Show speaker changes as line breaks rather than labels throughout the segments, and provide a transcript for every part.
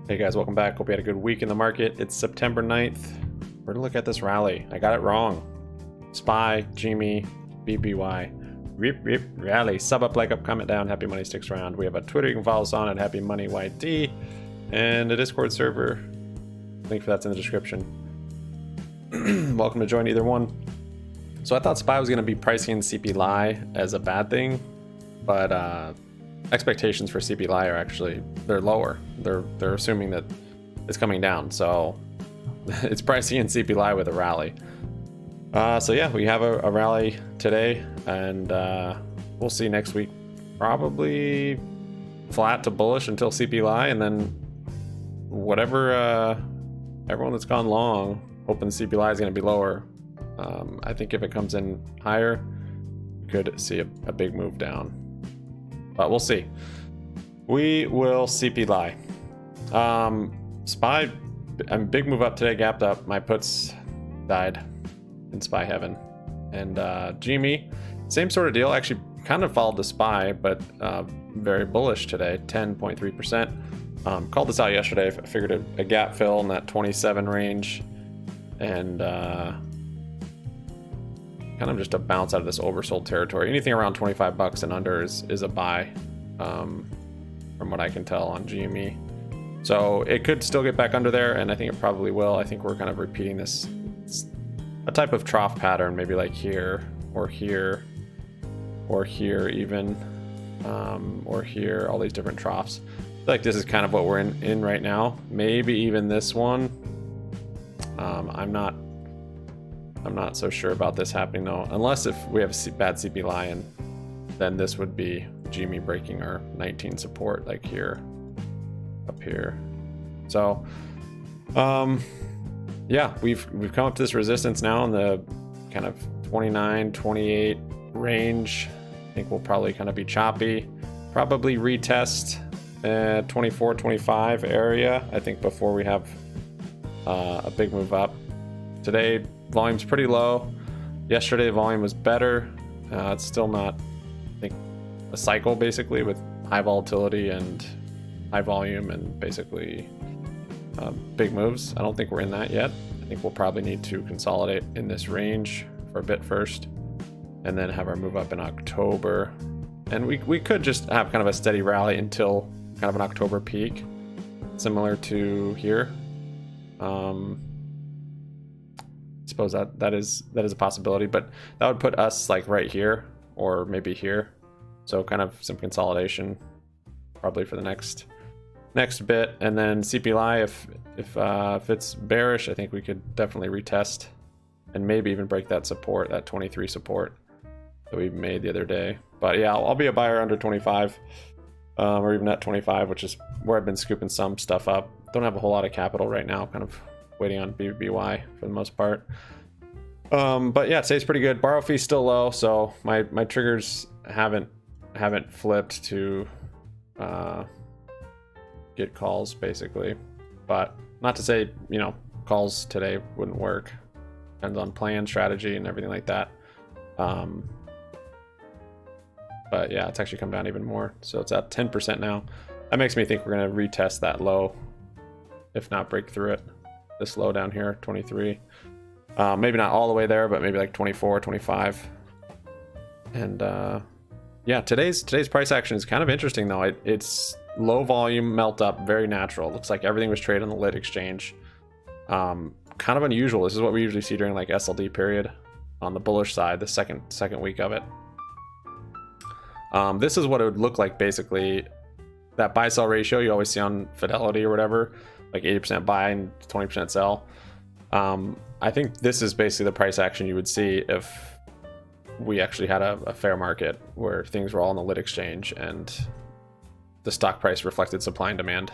Hey guys, welcome back. Hope you had a good week in the market. It's September 9th. We're gonna look at this rally. I got it wrong. SPY, GME, BBY. Rip rally. Sub up, like up, comment down. Happy Money sticks around. We have a Twitter you can follow us on at Happy Money YT, and a Discord server. Link for that's in the description. Welcome to join either one. So I thought SPY was gonna be pricing CPI as a bad thing, but expectations for CPI are actually they're lower. They're assuming that it's coming down, so it's pricing in CPI with a rally. So yeah, we have a rally today, and we'll see next week. Probably flat to bullish until CPI, and then whatever. Everyone that's gone long, hoping CPI is going to be lower. I think if it comes in higher, we could see a big move down. But we'll see. We will CPI. SPY, big move up today, gapped up. My puts died in SPY heaven. And GME, same sort of deal. Actually, kind of followed the SPY, but very bullish today, 10.3%. Called this out yesterday. I figured a gap fill in that 27 range, and kind of just a bounce out of this oversold territory. Anything around 25 bucks and under is a buy, from what I can tell on GME. So it could still get back under there, and I think it probably will. I think we're kind of repeating this a type of trough pattern, maybe like here or here or here even, or here, all these different troughs. I feel like this is kind of what we're in right now. Maybe even this one. I'm not so sure about this happening though, unless if we have a bad CPI, and then this would be GME breaking our 19 support, like here, up here. So, yeah, we've come up to this resistance now in the kind of 29, 28 range. I think we'll probably kind of be choppy, probably retest 24, 25 area, I think, before we have a big move up. Today, volume's pretty low. Yesterday, volume was better. It's still not, I think, a cycle basically with high volatility and high volume and basically big moves. I don't think we're in that yet. I think we'll probably need to consolidate in this range for a bit first, and then have our move up in October. And we could just have kind of a steady rally until kind of an October peak, similar to here. Suppose that is a possibility, but that would put us like right here or maybe here. So kind of some consolidation probably for the next bit, and then CPI, if it's bearish, I think we could definitely retest and maybe even break that support, that 23 support that we made the other day. But yeah, I'll be a buyer under 25, or even at 25, which is where I've been scooping some stuff up. Don't have a whole lot of capital right now, kind of waiting on BBBY for the most part. But yeah, today's pretty good. Borrow fee's still low, so my triggers haven't flipped to get calls basically. But not to say, calls today wouldn't work. Depends on plan, strategy, and everything like that. But yeah, it's actually come down even more. So it's at 10% now. That makes me think we're gonna retest that low, if not break through it. This low down here, 23. Maybe not all the way there, but maybe like 24, 25. And yeah, today's price action is kind of interesting though. It's low volume, melt up, very natural. Looks like everything was traded on the lit exchange. Kind of unusual. This is what we usually see during like SLD period on the bullish side, the second week of it. This is what it would look like basically. That buy sell ratio you always see on Fidelity or whatever, like 80% buy and 20% sell. I think this is basically the price action you would see if we actually had a fair market where things were all on the lit exchange and the stock price reflected supply and demand,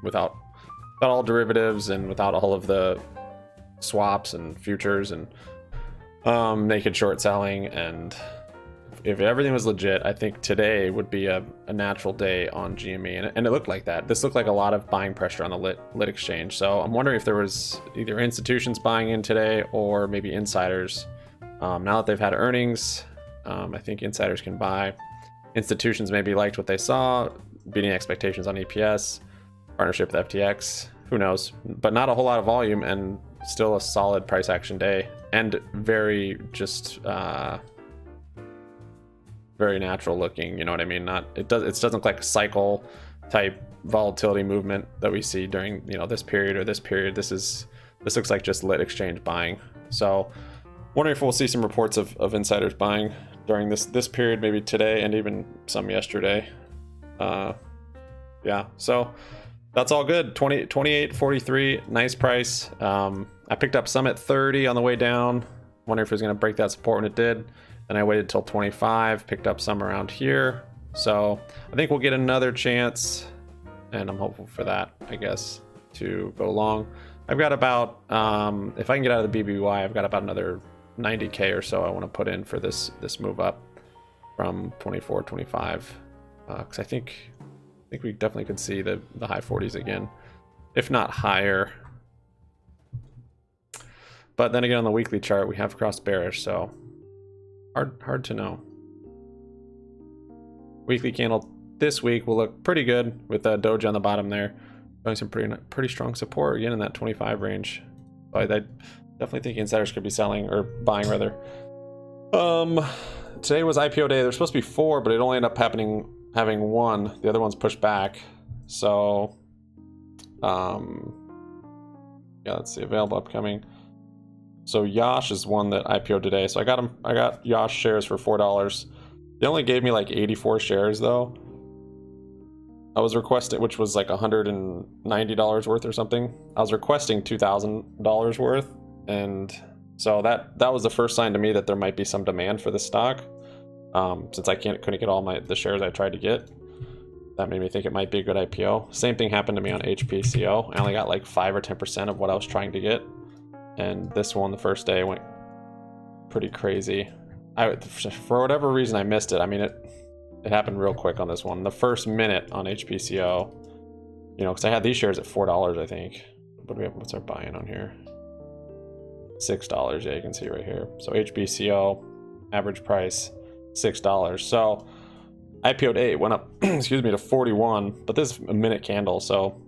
without all derivatives and without all of the swaps and futures and naked short selling. And if everything was legit, I think today would be a natural day on GME, and it looked like that. This looked like a lot of buying pressure on the lit exchange. So I'm wondering if there was either institutions buying in today or maybe insiders. Now that they've had earnings, I think insiders can buy. Institutions maybe liked what they saw, beating expectations on EPS. partnership with FTX. Who knows? But not a whole lot of volume, and still a solid price action day, and very just very natural looking. You know what I mean? It doesn't look like a cycle type volatility movement that we see during this period or this period. This looks like just lit exchange buying. So wondering if we'll see some reports of insiders buying during this period, maybe today and even some yesterday. Yeah, so that's all good. 28.43, nice price. I picked up some at 30 on the way down. Wondering if it was going to break that support when it did. Then I waited till 25, picked up some around here. So I think we'll get another chance, and I'm hopeful for that, I guess, to go long. I've got about, if I can get out of the BBBY, I've got about another 90K or so I want to put in for this move up from 24, 25. Because I think we definitely could see the high 40s again, if not higher. But then again, on the weekly chart, we have crossed bearish, so hard to know. Weekly candle this week will look pretty good with that doji on the bottom there, showing some pretty strong support again in that 25 range. So I definitely think insiders could be selling, or buying rather. Today was IPO day. There's supposed to be 4, but it only ended up having 1. The other one's pushed back. So yeah, let's see, available upcoming. So Yash is one that IPO'd today. So I got Yash shares for $4. They only gave me like 84 shares though. I was requesting, which was like $190 worth or something. I was requesting $2,000 worth, and so that was the first sign to me that there might be some demand for this stock. Since I couldn't get all the shares I tried to get, that made me think it might be a good IPO. Same thing happened to me on HPCO. I only got like 5 or 10% of what I was trying to get, and this one, the first day, went pretty crazy. For whatever reason, I missed it. I mean, it happened real quick on this one. The first minute on HPCO, because I had these shares at $4, I think. What's our buy-in on here? $6. Yeah, you can see right here. So HPCO, average price, $6. So IPO'd 8, went up, excuse me, to 41. But this is a minute candle, so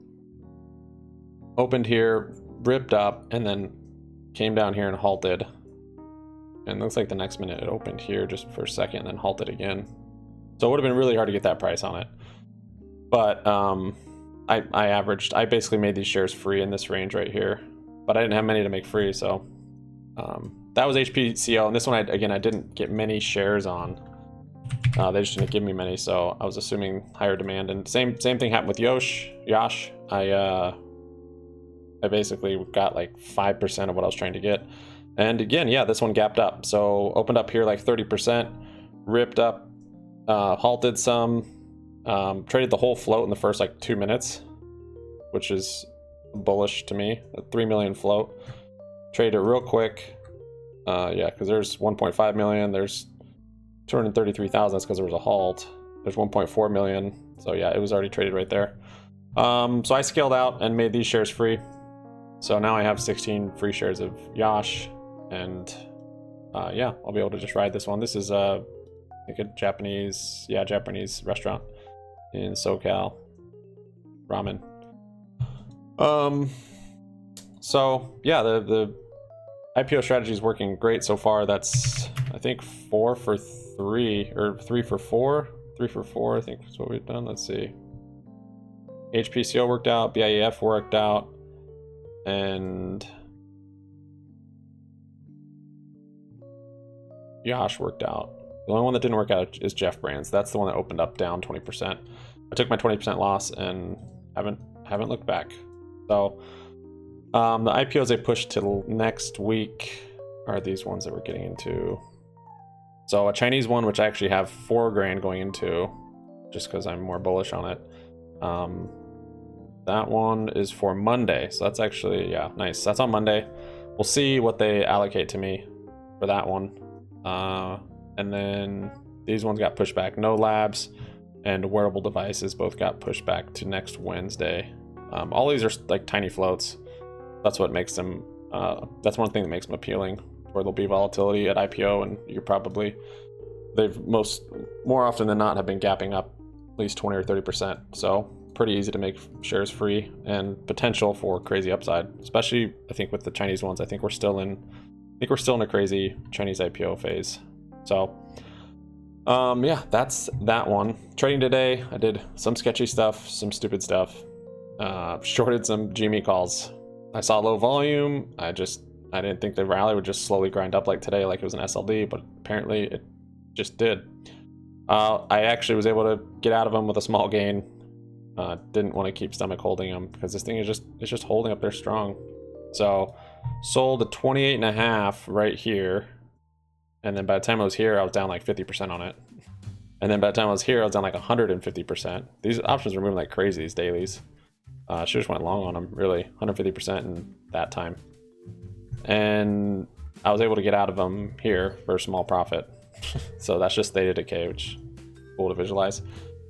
opened here, ripped up, and then came down here and halted. And it looks like the next minute it opened here just for a second and then halted again. So it would have been really hard to get that price on it. But I basically made these shares free in this range right here. But I didn't have many to make free, so that was HPCO. And this one, I didn't get many shares on. They just didn't give me many, so I was assuming higher demand. And same thing happened with Yash. I basically got like 5% of what I was trying to get. And again, yeah, this one gapped up. So opened up here like 30%, ripped up, halted some, traded the whole float in the first like 2 minutes, which is bullish to me. A 3 million float. Traded it real quick. Yeah, because there's 1.5 million. There's 233,000. That's because there was a halt. There's 1.4 million. So yeah, it was already traded right there. So I scaled out and made these shares free. So now I have 16 free shares of Yash. And yeah, I'll be able to just ride this one. This is I think a Japanese restaurant in SoCal. Ramen. So yeah, the IPO strategy is working great so far. That's, I think, 4 for 3 or 3 for 4. 3 for 4, I think is what we've done. Let's see. HPCO worked out, BIEF worked out, and Yash worked out. The only one that didn't work out is Jeff Brands. That's the one that opened up down 20%. I took my 20% loss and haven't looked back. So the IPOs they pushed till next week are these ones that we're getting into. So a Chinese one, which I actually have $4,000 going into, just because I'm more bullish on it. That one is for Monday, so that's actually, yeah, nice. That's on Monday. We'll see what they allocate to me for that one. And then these ones got pushed back. No labs and wearable devices both got pushed back to next Wednesday. All these are like tiny floats. That's what makes them, that's one thing that makes them appealing, where there'll be volatility at IPO, and they've more often than not have been gapping up at least 20 or 30%. So pretty easy to make shares free and potential for crazy upside, especially I think with the Chinese ones. I think we're still in a crazy Chinese IPO phase. So yeah, that's that one. Trading today, I did some sketchy stuff, some stupid stuff. Shorted some GME calls. I saw low volume. I didn't think the rally would just slowly grind up like today, like it was an SLD, but apparently it just did. I actually was able to get out of them with a small gain. Didn't want to keep stomach holding them because this thing is just holding up there strong. So sold a 28.5 right here, and then by the time I was here, I was down like 50% on it. And then by the time I was here, I was down like 150%. These options were moving like crazy, these dailies. Should just went long on them, really, 150% in that time. And I was able to get out of them here for a small profit. So that's just theta decay, which is cool to visualize.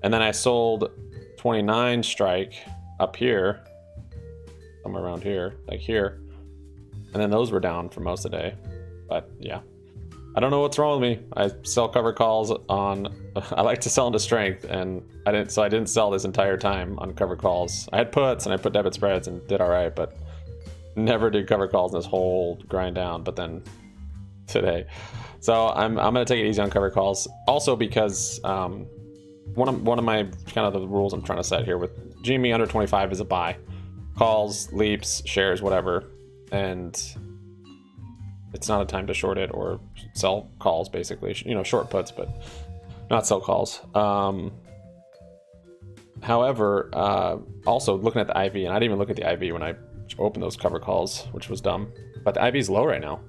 And then I sold 29 strike up here, somewhere around here, like here. And then those were down for most of the day. But yeah, I don't know what's wrong with me. I sell cover calls on, I like to sell into strength, and I didn't sell this entire time on cover calls. I had puts and I put debit spreads and did all right, but never did cover calls in this whole grind down. But then today, so I'm gonna take it easy on cover calls. Also because one of my kind of the rules I'm trying to set here with GME under 25 is a buy, calls, leaps, shares, whatever, and it's not a time to short it or sell calls, basically. You know, short puts, but not sell calls. However, also looking at the IV, and I didn't even look at the IV when I opened those cover calls, which was dumb. But the IV is low right now.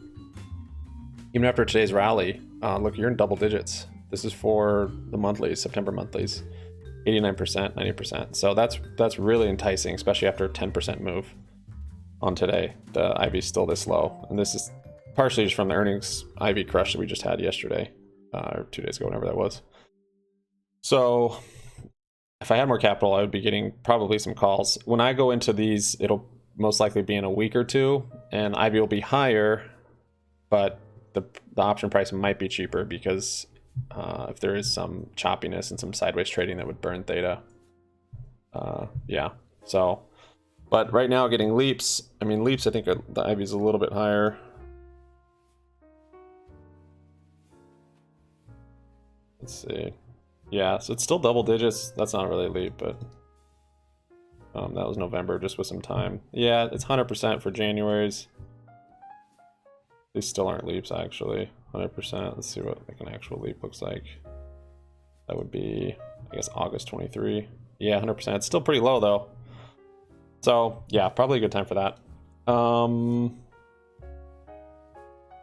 Even after today's rally, look, you're in double digits. This is for the monthlies, September monthlies, 89%, 90%. So that's really enticing, especially after a 10% move on today. The IV is still this low, and this is partially just from the earnings IV crush that we just had yesterday, or 2 days ago, whenever that was. So if I had more capital, I would be getting probably some calls. When I go into these, it'll most likely be in a week or two, and IV will be higher, but the option price might be cheaper because if there is some choppiness and some sideways trading that would burn theta. Yeah, so, but right now getting leaps, I mean, leaps, I think the IV is a little bit higher. Let's see. Yeah, so it's still double digits. That's not really a leap, but that was November, just with some time. Yeah, it's 100% for January's. These still aren't leaps, actually. 100%. Let's see what like an actual leap looks like. That would be, I guess, August 23. Yeah, 100%. It's still pretty low, though. So, yeah, probably a good time for that.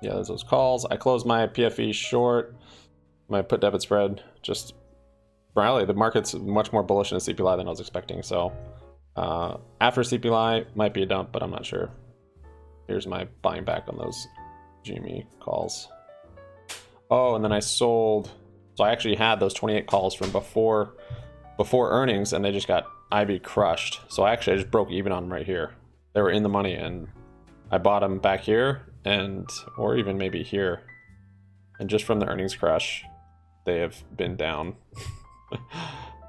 Yeah, there's those calls. I closed my PFE short. My put debit spread just rally. The market's much more bullish in CPI than I was expecting. So after CPI might be a dump, but I'm not sure. Here's my buying back on those GME calls. Oh, and then I sold. So I actually had those 28 calls from before earnings, and they just got IV crushed. So I just broke even on them right here. They were in the money, and I bought them back here, or even maybe here. And just from the earnings crash, they have been down.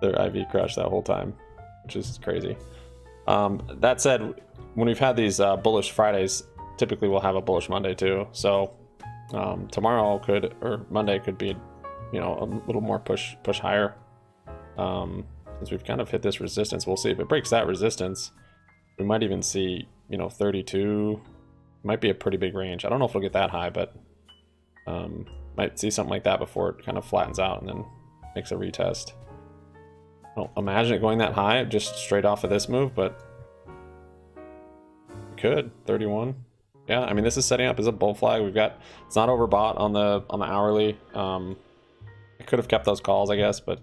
Their IV crashed that whole time, which is crazy. That said, when we've had these bullish Fridays, typically we'll have a bullish Monday too. So tomorrow or Monday could be, a little more push higher. Since we've kind of hit this resistance, we'll see if it breaks that resistance. We might even see, 32. Might be a pretty big range. I don't know if it'll get that high, but might see something like that before it kind of flattens out and then makes a retest. I don't imagine it going that high just straight off of this move, but it could. 31. Yeah, I mean, this is setting up as a bull flag. It's not overbought on the hourly. I could have kept those calls, I guess, but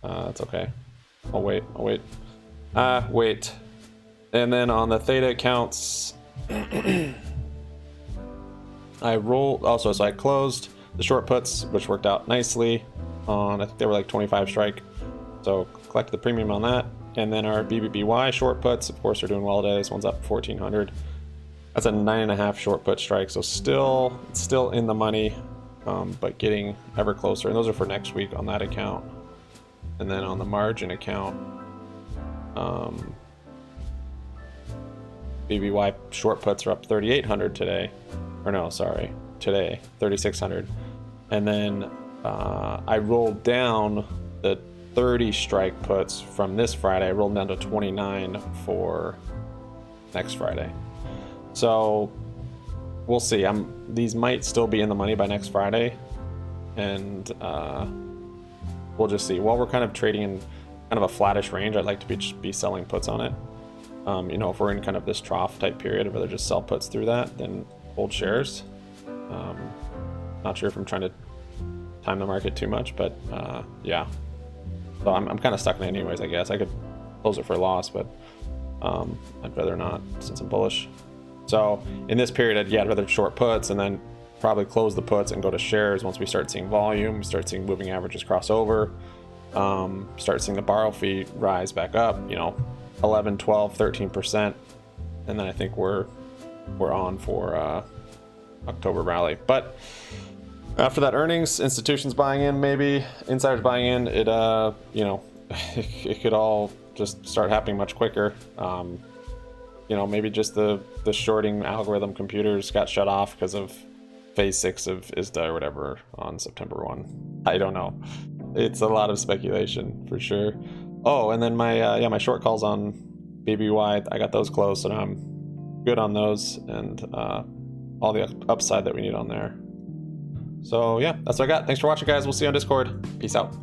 it's okay. I'll wait. Wait. And then on the theta accounts, I rolled. So I closed the short puts, which worked out nicely on, I think they were like 25 strike. So collected the premium on that. And then our BBBY short puts, of course, are doing well today. This one's up 1,400. That's a 9.5 short put strike. So it's still in the money, but getting ever closer. And those are for next week on that account. And then on the margin account, BBY short puts are up 3,800 today, or no, sorry, today 3,600, and then I rolled down the 30 strike puts from this Friday. I rolled down to 29 for next Friday. So we'll see. These might still be in the money by next Friday, and we'll just see. While we're kind of trading in kind of a flattish range, I'd like to be selling puts on it. You know, if we're in kind of this trough type period, I'd rather just sell puts through that than hold shares. Not sure if I'm trying to time the market too much, but yeah. So I'm kind of stuck in it anyways, I guess. I could close it for a loss, but I'd rather not since I'm bullish. So in this period, I'd rather short puts and then probably close the puts and go to shares once we start seeing volume, start seeing moving averages cross over, start seeing the borrow fee rise back up, you know, 11, 12, 13%. And then I think we're on for October rally. But after that earnings, institutions buying in, maybe insiders buying in, it you know, it could all just start happening much quicker. You know, maybe just the shorting algorithm computers got shut off because of phase 6 of ISDA or whatever on September 1. I don't know. It's a lot of speculation for sure. Oh, and then my my short calls on BBY, I got those closed, so now I'm good on those, and all the upside that we need on there. So yeah, that's what I got. Thanks for watching, guys. We'll see you on Discord. Peace out.